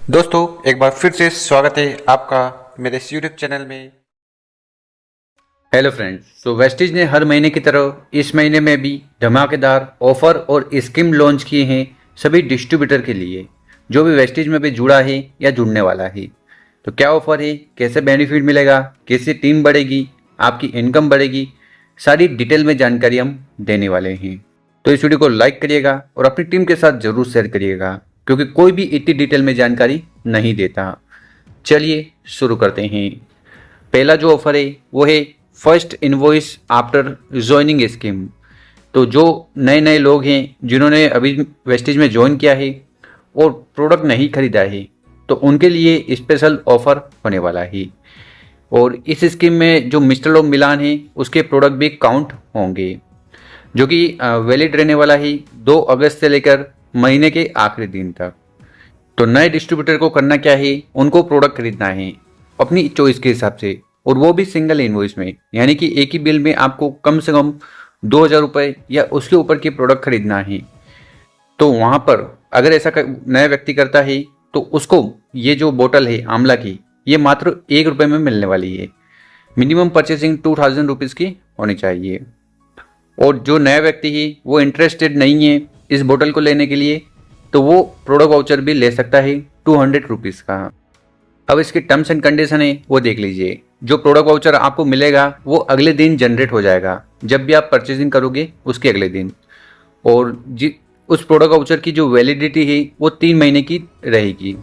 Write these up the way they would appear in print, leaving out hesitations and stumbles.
दोस्तों एक बार फिर से स्वागत है आपका मेरे इस यूट्यूब चैनल में। हेलो फ्रेंड्स, तो वेस्टीज ने हर महीने की तरह इस महीने में भी धमाकेदार ऑफर और स्कीम लॉन्च किए हैं सभी डिस्ट्रीब्यूटर के लिए जो भी वेस्टीज में भी जुड़ा है या जुड़ने वाला है। तो क्या ऑफर है, कैसे बेनिफिट मिलेगा, कैसे टीम बढ़ेगी, आपकी इनकम बढ़ेगी, सारी डिटेल में जानकारी हम देने वाले हैं। तो इस वीडियो को लाइक करिएगा और अपनी टीम के साथ जरूर शेयर करिएगा क्योंकि कोई भी इतनी डिटेल में जानकारी नहीं देता। चलिए शुरू करते हैं। पहला जो ऑफर है वो है first invoice after joining scheme. तो जो नए नए लोग हैं जिन्होंने अभी वेस्टीज में ज्वाइन किया है और प्रोडक्ट नहीं खरीदा है तो उनके लिए स्पेशल ऑफर होने वाला है। और इस स्कीम में जो मिस्टर ऑफ मिलान है उसके प्रोडक्ट भी काउंट होंगे जो कि वैलिड रहने वाला है 2 अगस्त से लेकर महीने के आखिरी दिन तक। तो नए डिस्ट्रीब्यूटर को करना क्या है, उनको प्रोडक्ट खरीदना है अपनी चॉइस के हिसाब से और वो भी सिंगल इनवॉइस में, यानी कि एक ही बिल में आपको कम से कम 2,000 रुपये या उसके ऊपर के प्रोडक्ट खरीदना है। तो वहाँ पर अगर ऐसा नया व्यक्ति करता है तो उसको ये जो बोतल है आंवला की ये मात्र 1 रुपये में मिलने वाली है। मिनिमम परचेसिंग 2,000 रुपीज़ की होनी चाहिए। और जो नया व्यक्ति है वो इंटरेस्टेड नहीं है इस बोतल को लेने के लिए तो वो प्रोडक्ट वाउचर भी ले सकता है 200 रुपीज़ का। अब इसके टर्म्स एंड कंडीशन है वो देख लीजिए। जो प्रोडक्ट वाउचर आपको मिलेगा वो अगले दिन जनरेट हो जाएगा जब भी आप परचेजिंग करोगे उसके अगले दिन। और उस प्रोडक्ट वाउचर की जो वैलिडिटी है वो 3 महीने की रहेगी।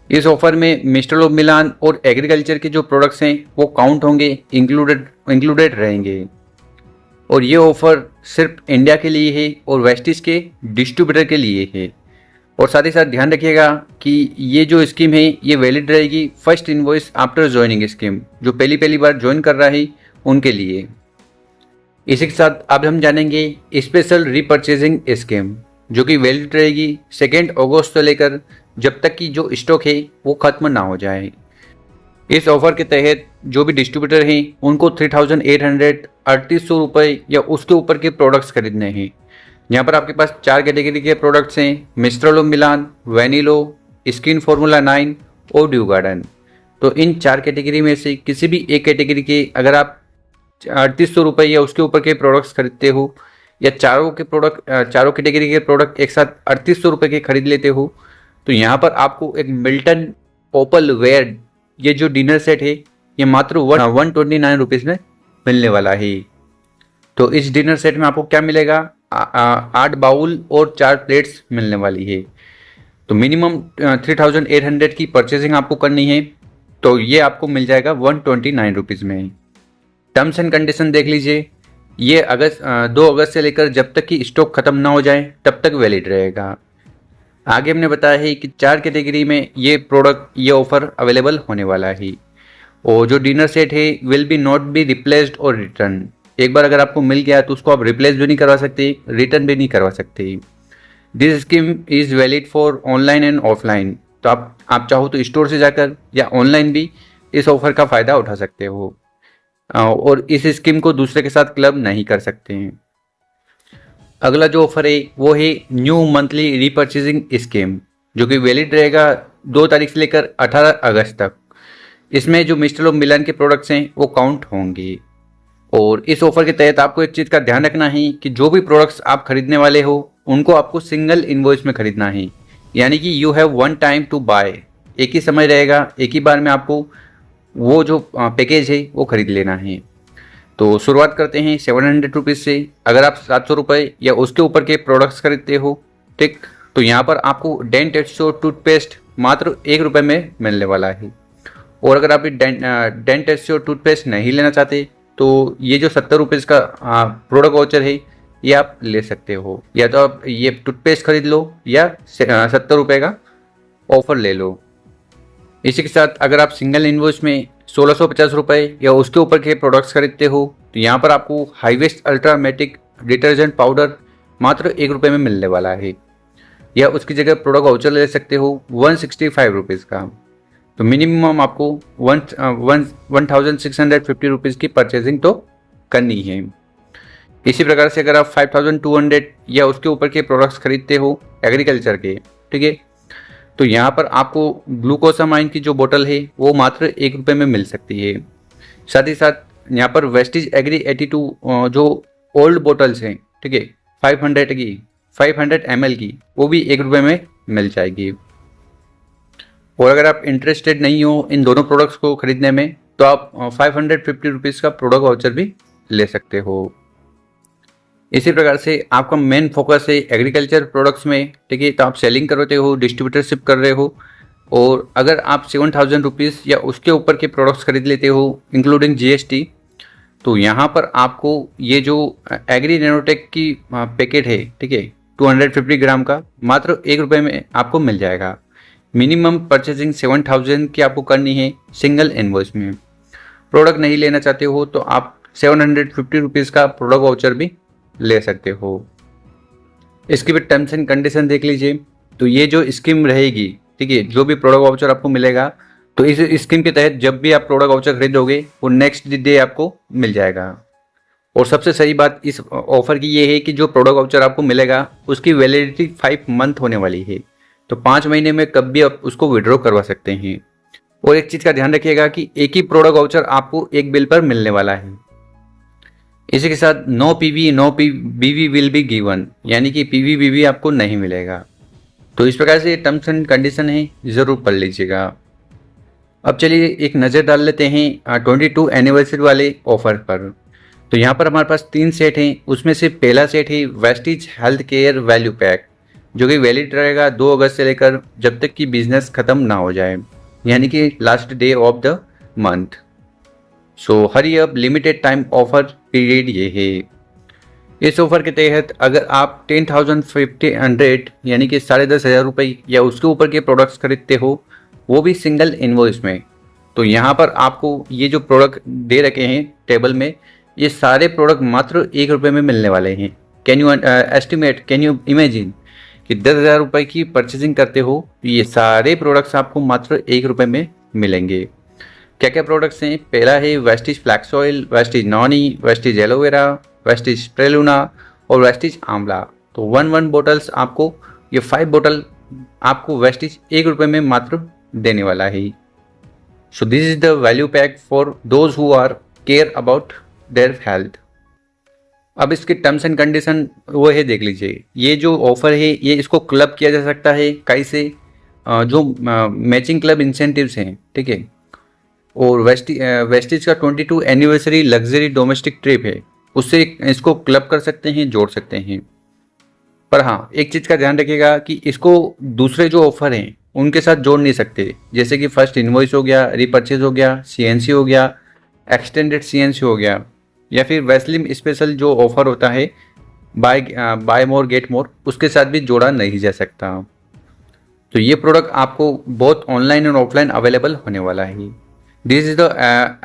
इस ऑफर में मिस्टर ऑफ मिलान और एग्रीकल्चर के जो प्रोडक्ट्स हैं वो काउंट होंगे, इंक्लूडेड रहेंगे। और ये ऑफर सिर्फ इंडिया के लिए है और वेस्टीज के डिस्ट्रीब्यूटर के लिए है। और साथ ही साथ ध्यान रखिएगा कि ये जो स्कीम है ये वैलिड रहेगी first invoice after joining scheme, जो पहली बार ज्वाइन कर रहा है उनके लिए। इसी के साथ अब हम जानेंगे स्पेशल रीपर्चेजिंग स्कीम जो कि वैलिड रहेगी 2 अगस्त से लेकर जब तक कि जो स्टॉक है वो खत्म ना हो जाए। इस ऑफर के तहत जो भी डिस्ट्रीब्यूटर हैं उनको 3,800 3800 रुपये या उसके ऊपर के प्रोडक्ट्स खरीदने हैं। यहाँ पर आपके पास 4 कैटेगरी के प्रोडक्ट्स हैं, Mistral of Milan, Vanilo, Skin formula 9 और ड्यू गार्डन। तो इन 4 कैटेगरी में से किसी भी एक कैटेगरी के अगर आप 3800 रुपये या उसके ऊपर के प्रोडक्ट्स खरीदते हो या चारों कैटेगरी के प्रोडक्ट एक साथ 3800 रुपये के खरीद लेते हो तो यहाँ पर आपको एक मिल्टन ओपल वेयर ये जो डिनर सेट है ये मात्र 129 रुपीज़ में मिलने वाला है। तो इस डिनर सेट में आपको क्या मिलेगा, 8 बाउल और 4 प्लेट्स मिलने वाली है। तो मिनिमम 3,800 की परचेजिंग आपको करनी है तो ये आपको मिल जाएगा 129 रुपीज़ में। टर्म्स एंड कंडीशन देख लीजिए। ये 2 अगस्त से लेकर जब तक कि स्टॉक खत्म ना हो जाए तब तक वैलिड रहेगा। आगे हमने बताया है कि 4 कैटेगरी में ये ऑफर अवेलेबल होने वाला है। और जो डिनर सेट है will be not be replaced और रिटर्न। एक बार अगर आपको मिल गया तो उसको आप रिप्लेस भी नहीं करवा सकते, रिटर्न भी नहीं करवा सकते। This scheme is valid for online and offline. तो आप चाहो तो स्टोर से जाकर या ऑनलाइन भी इस ऑफर का फ़ायदा उठा सकते हो और इस स्कीम को दूसरे के साथ क्लब नहीं कर सकते हैं। अगला जो ऑफर है वो है न्यू मंथली रीपर्चेजिंग स्कीम जो कि वैलिड रहेगा 2 तारीख से लेकर 18 अगस्त तक। इसमें जो मिस्टर ऑफ मिलान के प्रोडक्ट्स हैं वो काउंट होंगे। और इस ऑफर के तहत आपको एक चीज़ का ध्यान रखना है कि जो भी प्रोडक्ट्स आप खरीदने वाले हो उनको आपको सिंगल इनवॉइस में खरीदना है, यानी कि you have one time to buy. एक ही समय रहेगा, एक ही बार में आपको वो जो पैकेज है वो खरीद लेना है। तो शुरुआत करते हैं 700 रुपीज़ से। अगर आप 700 रुपये या उसके ऊपर के प्रोडक्ट्स खरीदते हो, ठीक, तो यहाँ पर आपको डेंट एक्सो टूथपेस्ट मात्र 1 रुपये में मिलने वाला है। और अगर आप डेंट एक्सो टूथपेस्ट नहीं लेना चाहते तो ये जो 70 रुपीज़ का प्रोडक्ट वाउचर है ये आप ले सकते हो। या तो आप ये टूथपेस्ट खरीद लो या 70 रुपये का ऑफर ले लो। इसी के साथ अगर आप सिंगल इनवॉइस में 1650 रुपये या उसके ऊपर के प्रोडक्ट्स खरीदते हो तो यहाँ पर आपको हाईवेस्ट अल्ट्रामेटिक डिटर्जेंट पाउडर मात्र 1 रुपये में मिलने वाला है। या उसकी जगह प्रोडक्ट वाउचर ले सकते हो 165 रुपीज़ का। तो मिनिमम आपको 1,650 रुपीज़ की परचेजिंग तो करनी है। इसी प्रकार से अगर आप 5,200 या उसके ऊपर के प्रोडक्ट्स खरीदते हो एग्रीकल्चर के, ठीक है, तो यहाँ पर आपको ग्लूकोसामाइन की जो बोतल है वो मात्र 1 रुपये में मिल सकती है। साथ ही साथ यहाँ पर वेस्टिज एग्री 82 जो ओल्ड बोतल्स हैं, ठीक है, 500 ml की, वो भी 1 रुपये में मिल जाएगी। और अगर आप इंटरेस्टेड नहीं हो इन दोनों प्रोडक्ट्स को खरीदने में तो आप 550 रुपीज़ का प्रोडक्ट वाउचर भी ले सकते हो। इसी प्रकार से आपका मेन फोकस है एग्रीकल्चर प्रोडक्ट्स में, ठीक है, तो आप सेलिंग करते हो, डिस्ट्रीब्यूटरशिप कर रहे हो, और अगर आप 7000 रुपीज़ या उसके ऊपर के प्रोडक्ट्स खरीद लेते हो इंक्लूडिंग GST, तो यहाँ पर आपको ये जो एग्री नैनोटेक की पैकेट है, ठीक है, 250 ग्राम का मात्र 1 रुपये में आपको मिल जाएगा। मिनिमम परचेजिंग 7000 की आपको करनी है सिंगल इनवॉइस में। प्रोडक्ट नहीं लेना चाहते हो तो आप 750 रुपीज़ का प्रोडक्ट वाउचर भी ले सकते हो। इसकी भी टर्म्स एंड कंडीशन देख लीजिए। तो ये जो स्कीम रहेगी, ठीक है, जो भी प्रोडक्ट वाउचर आपको मिलेगा, तो इस स्कीम के तहत जब भी आप प्रोडक्ट वाउचर खरीदोगे वो नेक्स्ट डे आपको मिल जाएगा। और सबसे सही बात इस ऑफर की ये है कि जो प्रोडक्ट वाउचर आपको मिलेगा उसकी वैलिडिटी 5 मंथ होने वाली है, तो 5 महीने में कब भी आप उसको विड्रॉ करवा सकते हैं। और एक चीज़ का ध्यान रखिएगा कि एक ही प्रोडक्ट वाउचर आपको एक बिल पर मिलने वाला है। इसी के साथ नो बीवी विल बी गिवन, यानी कि PV आपको नहीं मिलेगा। तो इस प्रकार से टर्म्स एंड कंडीशन है, ज़रूर पढ़ लीजिएगा। अब चलिए एक नज़र डाल लेते हैं 22 एनिवर्सरी वाले ऑफर पर। तो यहाँ पर हमारे पास 3 सेट हैं, उसमें से पहला सेट है Vestige health care value pack, जो कि वैलिड रहेगा 2 अगस्त से लेकर जब तक कि बिजनेस ख़त्म ना हो जाए, यानी कि last day of the month. So hurry up, limited time offer period ये है। इस ऑफर के तहत अगर आप 10,500 यानी कि 10,500 रुपये या उसके ऊपर के प्रोडक्ट्स खरीदते हो, वो भी सिंगल इनवॉइस में, तो यहाँ पर आपको ये जो प्रोडक्ट दे रखे हैं टेबल में, ये सारे प्रोडक्ट मात्र 1 रुपये में मिलने वाले हैं। Can you estimate, can you imagine कि 10,000 रुपये की परचेजिंग करते हो तो ये सारे प्रोडक्ट्स आपको मात्र 1 रुपये में मिलेंगे। क्या क्या प्रोडक्ट्स हैं? पहला है Vestige flax oil, Vestige noni, Vestige aloe vera, Vestige spirulina और वेस्टिज आंवला। तो 1 बोटल्स आपको, ये 5 बोतल आपको वेस्टिज 1 रुपये में मात्र देने वाला है। So this is the value pack for those who are care about their health. अब इसके टर्म्स एंड कंडीशन वो है, देख लीजिए। ये जो ऑफर है ये इसको क्लब किया जा सकता है कैसे, जो मैचिंग क्लब इंसेंटिव्स हैं, ठीक है, और वेस्टिज का 22 एनिवर्सरी लग्जरी डोमेस्टिक ट्रिप है, उससे इसको क्लब कर सकते हैं, जोड़ सकते हैं। पर हाँ, एक चीज़ का ध्यान रखिएगा कि इसको दूसरे जो ऑफर हैं उनके साथ जोड़ नहीं सकते, जैसे कि फर्स्ट इनवॉइस हो गया, रीपर्चेज हो गया, CNC हो गया, एक्सटेंडेड CNC हो गया, या फिर वैसलिम स्पेशल जो ऑफर होता है बाय मोर गेट मोर, उसके साथ भी जोड़ा नहीं जा सकता। तो ये प्रोडक्ट आपको बोथ ऑनलाइन और ऑफलाइन अवेलेबल होने वाला है। This is the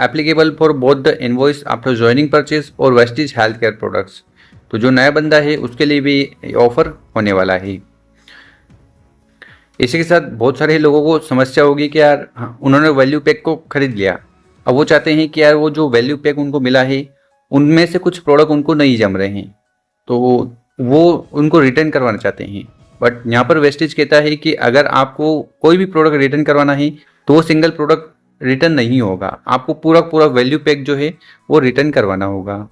applicable for both the invoice after joining purchase और वेस्टिज हेल्थ केयर प्रोडक्ट्स। तो जो नया बंदा है उसके लिए भी ऑफर होने वाला है। इसी के साथ बहुत सारे लोगों को समस्या होगी कि यार उन्होंने वैल्यू पैक को खरीद लिया, अब वो चाहते हैं कि यार वो जो वैल्यू पैक उनको मिला है उनमें से कुछ प्रोडक्ट उनको नहीं जम रहे हैं, तो वो उनको रिटर्न करवाना चाहते हैं। बट यहाँ पर वेस्टिज कहता है कि अगर आपको कोई भी प्रोडक्ट रिटर्न करवाना है तो वो सिंगल प्रोडक्ट रिटर्न नहीं होगा, आपको पूरा वैल्यू पैक जो है वो रिटर्न करवाना होगा।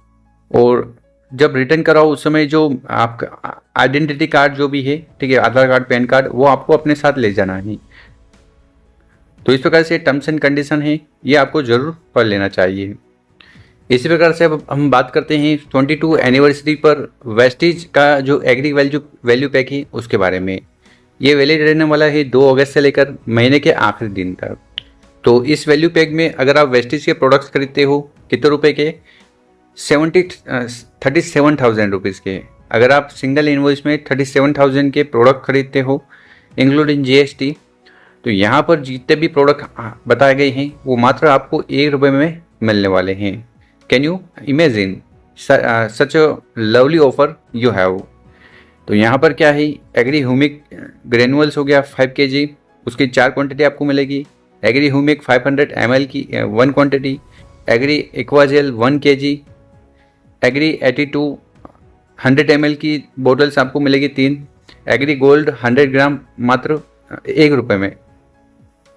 और जब रिटर्न कराओ उस समय जो आपका आइडेंटिटी कार्ड जो भी है, ठीक है, आधार कार्ड, पैन कार्ड, वो आपको अपने साथ ले जाना है। तो इस प्रकार से टर्म्स एंड कंडीशन है, ये आपको ज़रूर पढ़ लेना चाहिए। इसी प्रकार से अब हम बात करते हैं 22 एनिवर्सरी पर वेस्टिज का जो एग्री वैल्यू पैक है उसके बारे में। ये वैलिड रहने वाला है 2 अगस्त से लेकर महीने के आखिरी दिन तक। तो इस वैल्यू पैक में अगर आप वेस्टिज के प्रोडक्ट्स खरीदते हो, कितने रुपए के? 37,000 रुपीज़ के। अगर आप सिंगल इनवॉइस में 37,000 के प्रोडक्ट खरीदते हो इंक्लूडिंग GST, तो यहाँ पर जितने भी प्रोडक्ट बताए गए हैं वो मात्र आपको 1 रुपये में मिलने वाले हैं। Can you imagine such a lovely offer you have. तो यहाँ पर क्या है, एग्री ह्यूमिक ग्रेनुअल्स हो गया 5 kg, उसकी 4 क्वांटिटी आपको मिलेगी। एग्री ह्यूमिक 500 ml की 1 quantity, agri aquagel 1 kg, agri 82 100 ml की बोटल्स आपको मिलेगी 3, एग्री गोल्ड 100 ग्राम मात्र ₹1 में।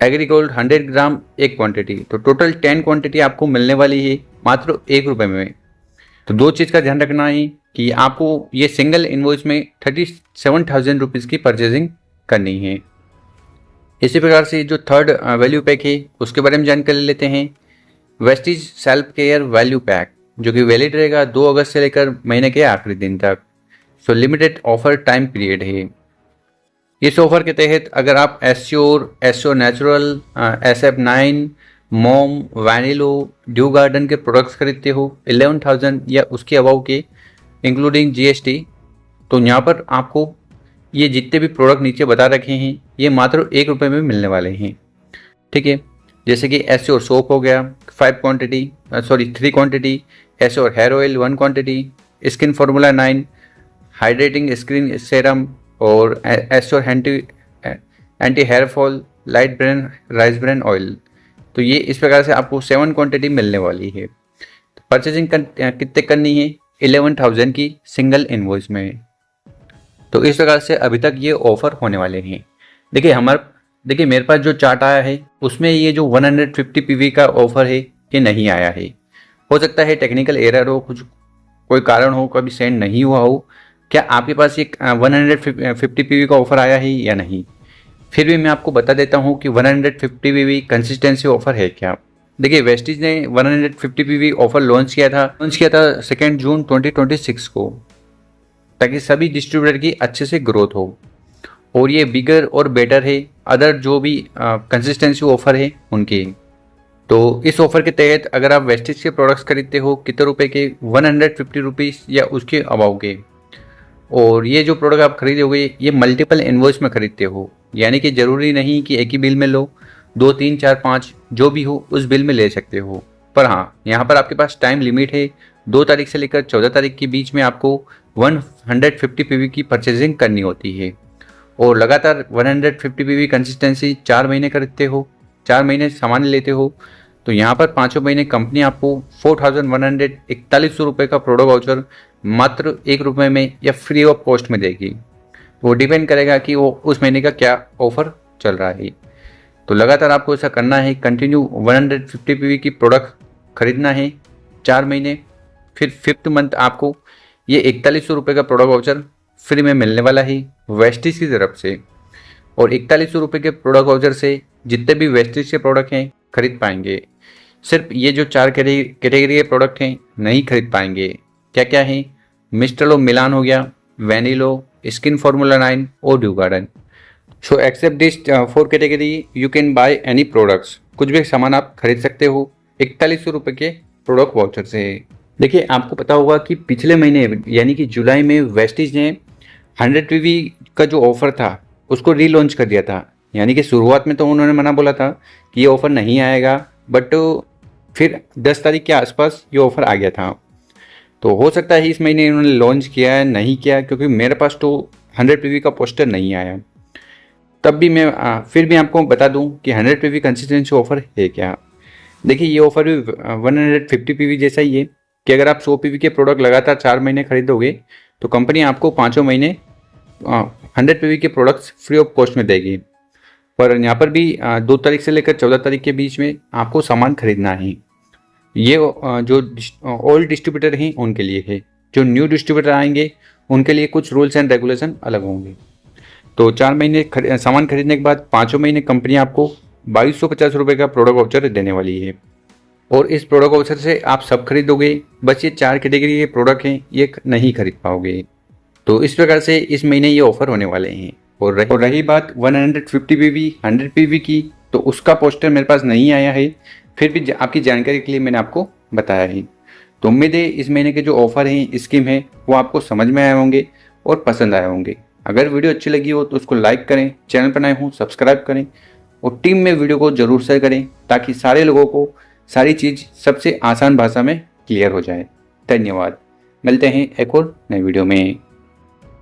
एग्रीगोल्ड 100 ग्राम एक क्वांटिटी, तो टोटल 10 क्वांटिटी आपको मिलने वाली है मात्र ₹1 में। तो दो चीज़ का ध्यान रखना है कि आपको ये सिंगल इनवॉइस में 37,000 रुपीज़ की परचेजिंग करनी है। इसी प्रकार से जो थर्ड वैल्यू पैक है उसके बारे में जानकारी लेते हैं। Vestige self care value pack, जो कि वैलिड रहेगा 2 अगस्त से लेकर महीने के आखिरी दिन तक। So limited offer time period है। इस ऑफर के तहत अगर आप Assure Natural, SF9, Mom, Vanilo, Dew Garden के प्रोडक्ट्स खरीदते हो 11,000 या उसके अबाव के इंक्लूडिंग GST, तो यहाँ पर आपको ये जितने भी प्रोडक्ट नीचे बता रखे हैं ये मात्र ₹1 में मिलने वाले हैं। ठीक है, जैसे कि एस्योर सोप हो गया 3 quantity, Assure hair oil 1 quantity, Skin formula 9, hydrating skin serum और Assure anti hair fall light bran rice bran oil. तो ये इस प्रकार से आपको 7 क्वांटिटी मिलने वाली है। तो परचेजिंग कितने करनी है? 11,000 की सिंगल इनवॉइस में। तो इस प्रकार से अभी तक ये ऑफर होने वाले हैं। देखिए मेरे पास जो चार्ट आया है उसमें ये जो 150 PV का ऑफर है ये नहीं आया है। हो सकता है टेक्निकल एरर हो, कुछ कोई कारण हो, कभी सेंड नहीं हुआ हो। क्या आपके पास एक 150 PV का ऑफर आया है या नहीं? फिर भी मैं आपको बता देता हूँ कि 150 PV कंसिस्टेंसी ऑफर है क्या। देखिए वेस्टीज ने 150 PV ऑफर लॉन्च किया था 2 जून 2026 को, ताकि सभी डिस्ट्रीब्यूटर की अच्छे से ग्रोथ हो। और ये बिगर और बेटर है अदर जो भी कंसिस्टेंसी ऑफर है उनके। तो इस ऑफर के तहत अगर आप वेस्टीज के प्रोडक्ट्स खरीदते हो कितने रुपए के? 150 रुपीज़ या उसके अबाव के। और ये जो प्रोडक्ट आप खरीदोगे ये मल्टीपल इनवॉइस में खरीदते हो, यानी कि ज़रूरी नहीं कि एक ही बिल में लो, 2, 3, 4, 5 जो भी हो उस बिल में ले सकते हो। पर हाँ, यहाँ पर आपके पास टाइम लिमिट है। 2 तारीख से लेकर 14 तारीख के बीच में आपको 150 PV की परचेजिंग करनी होती है। और लगातार 150 PV कंसिस्टेंसी 4 महीने खरीदते हो, 4 महीने सामान लेते हो, तो यहाँ पर 5 महीने कंपनी आपको 4,141 रुपये का प्रोडक्ट वाउचर मात्र ₹1 में या फ्री ऑफ कॉस्ट में देगी। वो डिपेंड करेगा कि वो उस महीने का क्या ऑफर चल रहा है। तो लगातार आपको ऐसा करना है, कंटिन्यू 150 PV की प्रोडक्ट खरीदना है 4 महीने। फिर 5th मंथ आपको ये ₹41 का प्रोडक्ट वाउचर फ्री में मिलने वाला है वेस्टीज की तरफ से। और ₹41 के प्रोडक्ट वाउचर से जितने भी वेस्टीज के प्रोडक्ट हैं खरीद पाएंगे। सिर्फ ये जो 4 कैटेगरी के प्रोडक्ट हैं नहीं खरीद पाएंगे। क्या क्या है? मिस्टर मिलान हो गया, वैनिलो, स्किन फार्मूला 9 और dew garden. So except this 4 category you can buy any products. कुछ भी सामान आप खरीद सकते हो ₹41 के प्रोडक्ट वाउचर से। देखिए आपको पता होगा कि पिछले महीने यानी कि जुलाई में वेस्टीज ने 100 PV का जो ऑफर था उसको रीलॉन्च कर दिया था। यानी कि शुरुआत में तो उन्होंने मना बोला था कि ये ऑफ़र नहीं आएगा, बट फिर 10 तारीख के आसपास ये ऑफ़र आ गया था। तो हो सकता है इस महीने इन्होंने लॉन्च किया है, नहीं किया, क्योंकि मेरे पास तो 100 PV का पोस्टर नहीं आया। तब भी मैं फिर भी आपको बता दूं कि 100 PV कंसिस्टेंसी ऑफ़र है क्या। देखिए ये ऑफ़र भी 150 PV जैसा ही है कि अगर आप 100 PV के प्रोडक्ट लगातार 4 महीने खरीदोगे तो कंपनी आपको 5 महीने 100 PV के प्रोडक्ट्स फ्री ऑफ कॉस्ट में देगी। पर यहाँ पर भी 2 तारीख से लेकर 14 तारीख के बीच में आपको सामान खरीदना है। ये जो ओल्ड डिस्ट्रीब्यूटर हैं उनके लिए है, जो न्यू डिस्ट्रीब्यूटर आएंगे उनके लिए कुछ रूल्स एंड रेगुलेशन अलग होंगे। तो 4 महीने सामान खरीदने के बाद 5 महीने कंपनी आपको 2250 रुपये का प्रोडक्ट वाउचर देने वाली है। और इस प्रोडक्ट वाउचर से आप सब खरीदोगे, बस ये 4 कैटेगरी के प्रोडक्ट हैं ये नहीं खरीद पाओगे। तो इस प्रकार से इस महीने ये ऑफर होने वाले हैं। और रही बात 150 PV 100 PV की, तो उसका पोस्टर मेरे पास नहीं आया है, फिर भी आपकी जानकारी के लिए मैंने आपको बताया है। तो उम्मीद है इस महीने के जो ऑफर हैं, स्कीम है, वो आपको समझ में आए होंगे और पसंद आए होंगे। अगर वीडियो अच्छी लगी हो तो उसको लाइक करें, चैनल पर नए हो सब्सक्राइब करें और टीम में वीडियो को जरूर शेयर करें, ताकि सारे लोगों को सारी चीज़ सबसे आसान भाषा में क्लियर हो जाए। धन्यवाद, मिलते हैं एक और नए वीडियो में।